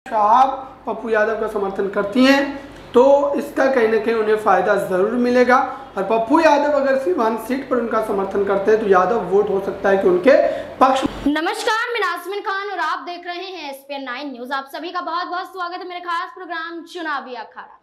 आप पप्पू यादव का समर्थन करती हैं तो इसका कहीं ना कहीं उन्हें फायदा जरूर मिलेगा। और पप्पू यादव अगर सीवान सीट पर उनका समर्थन करते हैं तो यादव वोट हो सकता है कि उनके पक्ष। नमस्कार, मैं नाज़मीन खान और आप देख रहे हैं SPN 9 न्यूज। आप सभी का बहुत बहुत स्वागत है मेरे खास प्रोग्राम चुनावी अखाड़ा।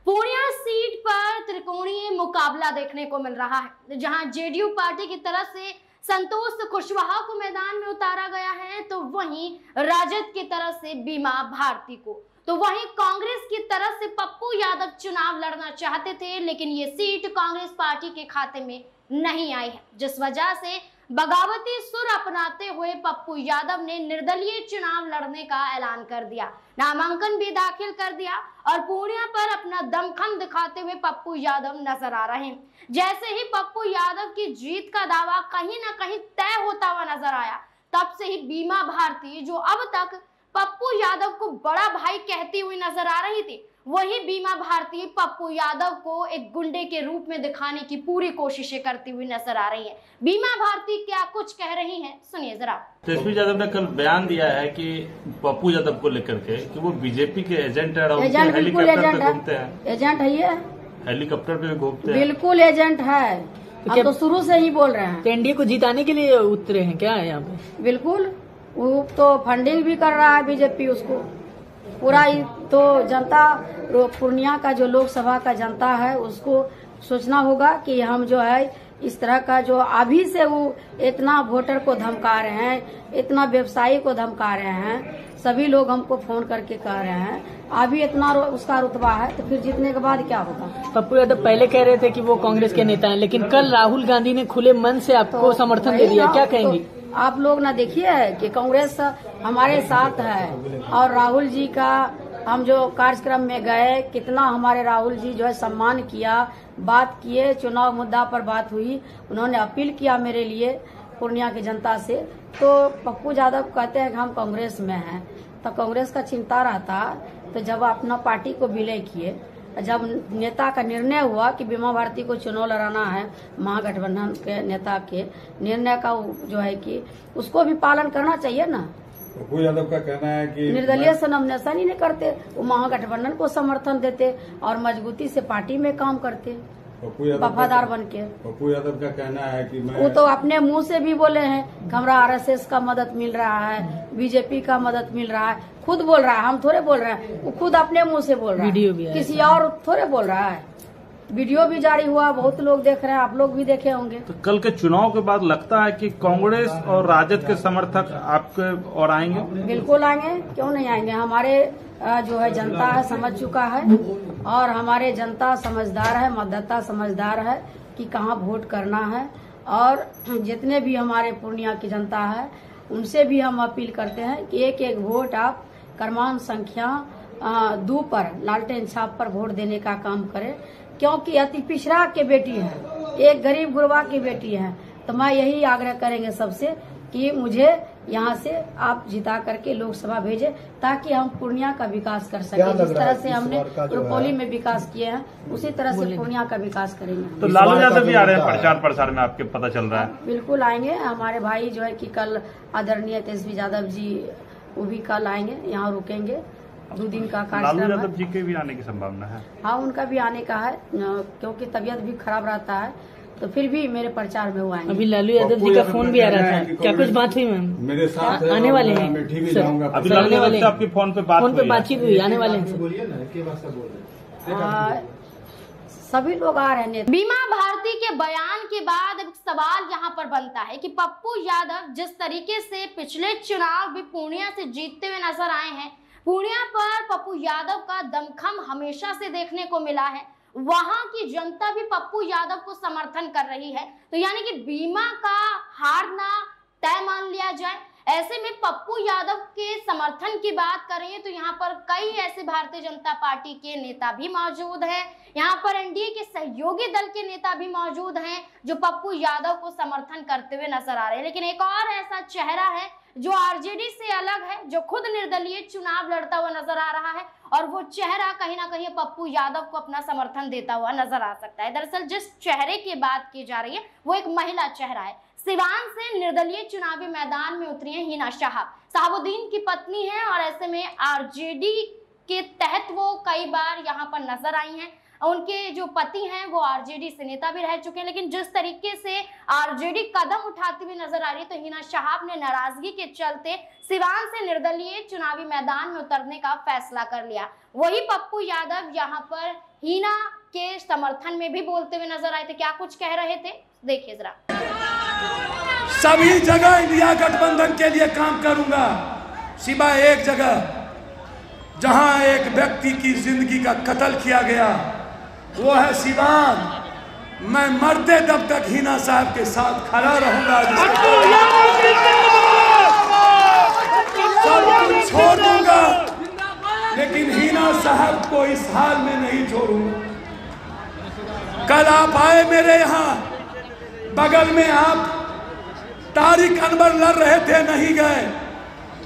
पूर्णिया सीट पर त्रिकोणीय मुकाबला देखने को मिल रहा है, जहां जेडीयू पार्टी की तरफ से संतोष कुशवाहा को मैदान में उतारा गया है, तो वहीं राजद की तरफ से बीमा भारती को, तो वहीं कांग्रेस की तरफ से पप्पू यादव चुनाव लड़ना चाहते थे, लेकिन ये सीट कांग्रेस पार्टी के खाते में नहीं आई है, जिस वजह से बगावती सुर अपनाते हुए पप्पू यादव ने निर्दलीय चुनाव लड़ने का ऐलान कर दिया, नामांकन भी दाखिल कर दिया और पूर्णिया पर अपना दमखम दिखाते हुए पप्पू यादव नजर आ रहे हैं। जैसे ही पप्पू यादव की जीत का दावा कहीं ना कहीं तय होता हुआ नजर आया, तब से ही बीमा भारती, जो अब तक पप्पू यादव को बड़ा भाई कहती हुई नजर आ रही थी, वही बीमा भारती पप्पू यादव को एक गुंडे के रूप में दिखाने की पूरी कोशिशें करती हुई नजर आ रही है। बीमा भारती क्या कुछ कह रही हैं, सुनिए जरा। तेजस्वी यादव ने कल बयान दिया है कि पप्पू यादव को लेकर के कि वो बीजेपी के एजेंट है और हेलीकॉप्टर पे घूमते हैं। एजेंट है, ये हेलीकॉप्टर पे घूमते हैं, बिल्कुल एजेंट है। हम तो शुरू से ही बोल रहे हैं, एनडीए को जिताने के लिए उतरे हैं क्या यहाँ पे? बिल्कुल, वो तो फंडिंग भी कर रहा है बीजेपी उसको पूरा। तो जनता, पूर्णिया का जो लोकसभा का जनता है, उसको सोचना होगा कि हम जो है इस तरह का जो अभी से वो इतना वोटर को धमका रहे हैं, इतना व्यवसायी को धमका रहे हैं, सभी लोग हमको फोन करके कह रहे हैं अभी इतना उसका रुतबा है, तो फिर जीतने के बाद क्या होगा? पप्पू यादव पहले कह रहे थे कि वो कांग्रेस के नेता हैं, लेकिन कल राहुल गांधी ने खुले मन से आपको समर्थन दे दिया, क्या कहेंगी? आप लोग ना देखिए कि कांग्रेस हमारे साथ है, और राहुल जी का हम जो कार्यक्रम में गए, कितना हमारे राहुल जी जो है सम्मान किया, बात किए, चुनाव मुद्दा पर बात हुई, उन्होंने अपील किया मेरे लिए पूर्णिया की जनता से। तो पप्पू यादव कहते हैं कि हम कांग्रेस में हैं, तो कांग्रेस का चिंता रहता। तो जब अपना पार्टी को विलय किए, जब नेता का निर्णय हुआ कि बीमा भारती को चुनाव लड़ाना है, महागठबंधन के नेता के निर्णय का जो है कि उसको भी पालन करना चाहिए ना। पप्पू यादव का कहना है कि निर्दलीय से नॉमिनेशन ही नहीं करते, वो महागठबंधन को समर्थन देते और मजबूती से पार्टी में काम करते, वफादार बन के। पप्पू यादव का कहना है कि वो तो अपने मुंह से भी बोले हैं कि हमरा RSS का मदद मिल रहा है, बीजेपी का मदद मिल रहा है, खुद बोल रहा है, हम थोड़े बोल रहे हैं, वो खुद अपने मुंह से बोल रहा है, किसी और थोड़े बोल रहा है। वीडियो भी जारी हुआ, बहुत लोग देख रहे हैं, आप लोग भी देखे होंगे। तो कल के चुनाव के बाद लगता है कि कांग्रेस और राजद के समर्थक आपके और आएंगे? बिल्कुल आएंगे, क्यों नहीं आएंगे। हमारे जो है जनता है, समझ चुका है, और हमारे जनता समझदार है, मतदाता समझदार है कि कहाँ वोट करना है। और जितने भी हमारे पूर्णिया की जनता है, उनसे भी हम अपील करते हैं कि एक एक वोट आप क्रमांक संख्या 2 पर लालटेन छाप पर वोट देने का काम करें, क्योंकि अति पिछड़ा के बेटी है, एक गरीब गुरबा की बेटी है। तो मैं यही आग्रह करेंगे सबसे कि मुझे यहाँ से आप जिता करके लोकसभा भेजे, ताकि हम पूर्णिया का विकास कर सके। जिस तरह से हमने रुपौली में विकास किए हैं, उसी तरह से पूर्णिया का विकास करेंगे। तो लालू यादव भी आ रहे हैं प्रचार प्रसार में, आपके पता चल रहा है? बिल्कुल आएंगे हमारे भाई जो है कि कल आदरणीय तेजस्वी यादव जी, वो भी कल आएंगे, यहाँ रुकेंगे, 2 दिन का कार्यक्रम है। लालू यादव जी के भी आने की संभावना है? हाँ, उनका भी आने का है, क्योंकि तबीयत भी खराब रहता है, तो फिर भी मेरे प्रचार में वो आएंगे। अभी लालू यादव जी का फोन भी आ रहा था, क्या कुछ बात हुई मैम? मेरे साथ आने वाले हैं अभी लालू यादव से आपकी फोन पे बातचीत हुई, आने वाले हैं। सभी लोग आ रहे हैं। बीमा भारती के बयान के बाद एक सवाल यहाँ पर बनता है कि पप्पू यादव जिस तरीके से पिछले चुनाव भी पूर्णिया से जीतते हुए नजर आए हैं, पूर्णिया पर पप्पू यादव का दमखम हमेशा से देखने को मिला है, वहां की जनता भी पप्पू यादव को समर्थन कर रही है, तो यानी कि बीमा का हारना तय मान लिया जाए। ऐसे में पप्पू यादव के समर्थन की बात करें तो यहाँ पर कई ऐसे भारतीय जनता पार्टी के नेता भी मौजूद हैं, यहाँ पर एनडीए के सहयोगी दल के नेता भी मौजूद हैं जो पप्पू यादव को समर्थन करते हुए नजर आ रहे हैं। लेकिन एक और ऐसा चेहरा है जो आरजेडी से अलग है, जो खुद निर्दलीय चुनाव लड़ता हुआ नजर आ रहा है, और वो चेहरा कहीं ना कहीं पप्पू यादव को अपना समर्थन देता हुआ नजर आ सकता है। दरअसल जिस चेहरे की बात की जा रही है वो एक महिला चेहरा है। सिवान से निर्दलीय चुनावी मैदान में उतरी हैं हिना शाह। शहाबुद्दीन की पत्नी हैं और ऐसे में आरजेडी के तहत वो कई बार यहाँ पर नजर आई हैं। उनके जो पति हैं वो आरजेडी से नेता भी रह चुके हैं, लेकिन जिस तरीके से आरजेडी कदम उठाती हुई नजर आ रही है, तो हिना शहाब ने नाराजगी के चलते सिवान से निर्दलीय चुनावी मैदान में उतरने का फैसला कर लिया। वही पप्पू यादव यहाँ पर हिना के समर्थन में भी बोलते हुए नजर आए थे। क्या कुछ कह रहे थे, देखिए जरा। सभी जगह इंडिया गठबंधन के लिए काम करूंगा, सिवाय एक जगह जहां एक व्यक्ति की जिंदगी का कत्ल किया गया, वो है सिवान। मैं मरते दम तक हिना साहब के साथ खड़ा रहूंगा। सब कुछ छोड़ दूंगा, लेकिन हिना साहब को इस हाल में नहीं छोड़ूंगा। कल आप आए मेरे यहाँ, बगल में आप तारिक अनवर लड़ रहे थे, नहीं गए।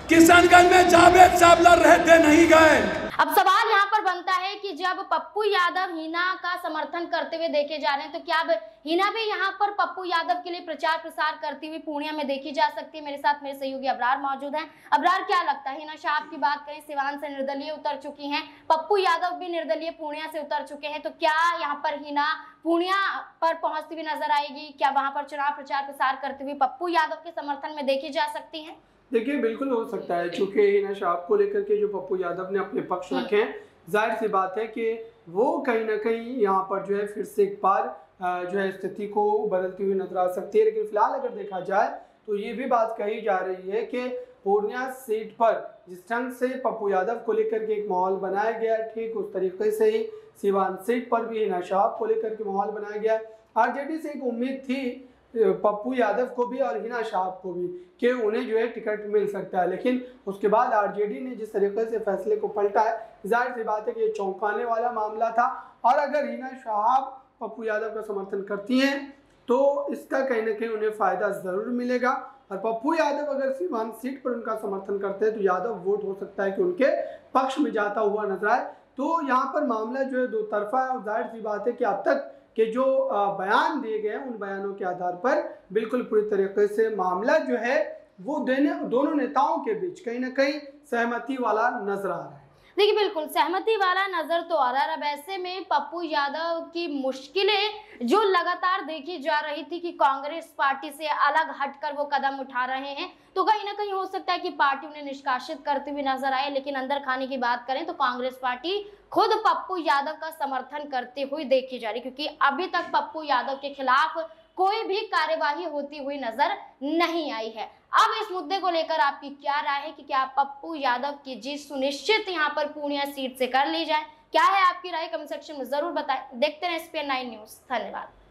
किशनगंज में जावेद साहब लड़ रहे थे, नहीं गए। अब सवाल यहाँ पर बनता है कि जब पप्पू यादव हिना का समर्थन करते हुए देखे जा रहे हैं, तो क्या अब हिना भी यहाँ पर पप्पू यादव के लिए प्रचार प्रसार करती हुई पूर्णिया में देखी जा सकती है? मेरे साथ मेरे सहयोगी अबरार मौजूद हैं। अबरार, क्या लगता है, हिना शहाब की बात करें, सिवान से निर्दलीय उतर चुकी हैं, पप्पू यादव भी निर्दलीय पूर्णिया से उतर चुके हैं, तो क्या यहाँ पर हिना पूर्णिया पर पहुंचती हुई नजर आएगी? क्या वहां पर चुनाव प्रचार प्रसार करते हुए पप्पू यादव के समर्थन में देखी जा सकती है? देखिए, बिल्कुल हो सकता है, क्योंकि हिना शहाब को लेकर के जो पप्पू यादव ने अपने पक्ष रखे हैं, जाहिर सी बात है कि वो कहीं ना कहीं यहाँ पर जो है फिर से एक बार जो है स्थिति को बदलती हुई नजर आ सकती है। लेकिन फिलहाल अगर देखा जाए तो ये भी बात कही जा रही है कि पूर्णिया सीट पर जिस ढंग से पप्पू यादव को लेकर के एक माहौल बनाया गया, ठीक उस तरीके से ही सिवान सीट पर भी हिना शहाब को लेकर के माहौल बनाया गया। आरजेडी से एक उम्मीद थी पप्पू यादव को भी और हिना शहाब को भी कि उन्हें जो है टिकट मिल सकता है, लेकिन उसके बाद आरजेडी ने जिस तरीके से फैसले को पलटा है, जाहिर सी बात है कि ये चौंकाने वाला मामला था। और अगर हिना शहाब पप्पू यादव का समर्थन करती हैं तो इसका कहीं ना कहीं उन्हें फायदा जरूर मिलेगा। और पप्पू यादव अगर सिवान सीट पर उनका समर्थन करते हैं तो यादव वोट हो सकता है कि उनके पक्ष में जाता हुआ नजर आए। तो यहाँ पर मामला जो है दो तरफा है और जाहिर सी बात है कि अब तक के जो बयान दिए गए हैं उन बयानों के आधार पर बिल्कुल पूरी तरीके से मामला जो है वो दोनों नेताओं के बीच कहीं ना कहीं सहमति वाला नजर आ रहा है। देखिए, बिल्कुल सहमति वाला नजर तो आ रहा है। अब ऐसे में पप्पू यादव की मुश्किलें जो लगातार देखी जा रही थी कि कांग्रेस पार्टी से अलग हटकर वो कदम उठा रहे हैं, तो कहीं ना कहीं हो सकता है कि पार्टी उन्हें निष्कासित करते हुए नजर आए। लेकिन अंदर खाने की बात करें तो कांग्रेस पार्टी खुद पप्पू यादव का समर्थन करते हुए देखी जा रही, क्योंकि अभी तक पप्पू यादव के खिलाफ कोई भी कार्यवाही होती हुई नजर नहीं आई है। अब इस मुद्दे को लेकर आपकी क्या राय है कि क्या पप्पू यादव की जीत सुनिश्चित यहाँ पर पूर्णिया सीट से कर ली जाए? क्या है आपकी राय, कमेंट सेक्शन में जरूर बताएं। देखते रहे SPN9 न्यूज। धन्यवाद।